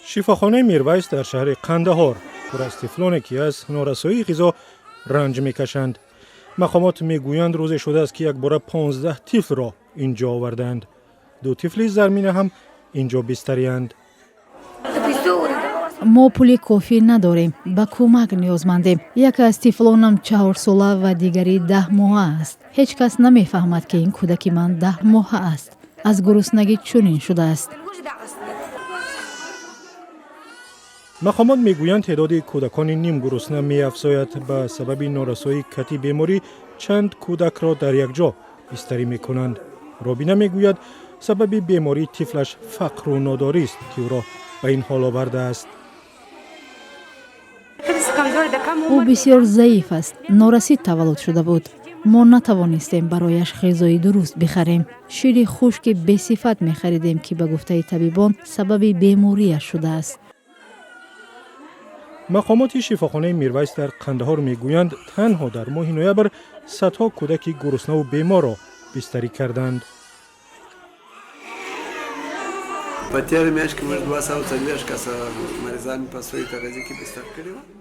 شفاخانه میرویس در شهر قندهار پر از طفلانی که از نارسایی غذا رنج میکشند. مقامات میگویند روزی شده است که یک باره 15 طفل را اینجا آوردند. 2 طفل زرمینه هم اینجا بستری‌اند. ما پول کافی نداریم، به کمک نیازمندیم. یک از طفلانم 4 ساله و دیگری 10 ماهه است. هیچ کس نمیفهمد که این کودک من 10 ماهه است. از گرسنگی چنین شده است. مقامات میگویند تعداد کودکان نیم گرسنه می‌افزاید. به سبب نارسایی کتی بیماری چند کودک را در یک جا بستری میکنند. رابینه میگوید سبب بیماری طفلش فقر و ناداری است که او را به این حال آورده است. او بسیار ضعیف است. نارسید تولد شده بود. ما نتوانستیم برایش غذای درست بخریم. شیر خشک بی صفت می‌خریدیم که به گفته طبیبان سبب بیماریش شده است. مقامات شفاخانه میرویس در قندهار میگویند تنها در ماه نوامبر صدها کودک گرسنه و بیمار را بستری کردند.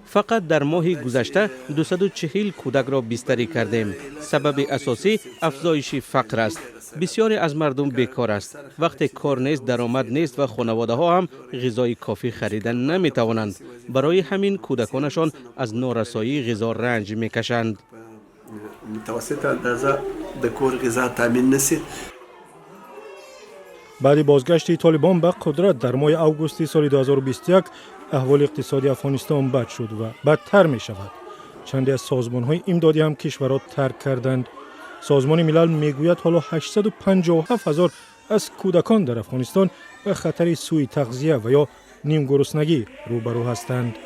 فقط در ماه گذشته 240 کودک را بستری کردیم. سبب اساسی افزایش فقر است. بسیاری از مردم بیکار است. وقتی کار نیست، درآمد نیست و خانواده ها هم غذای کافی خریدن نمی توانند. برای همین کودکانشان از نارسایی غذا رنج می کشند. متوسط اندازه د کور غذا تامین نشي. بعد بازگشت طالبان به قدرت در ماه اوگوست سال 2021 احوال اقتصادی افغانستان بد شد و بدتر می شود. چندی از سازمان‌های امدادی هم کشور را ترک کردند. سازمان ملل میگوید حالا 857,000 از کودکان در افغانستان به خطر سوء تغذیه و یا نیم گرسنگی روبرو هستند.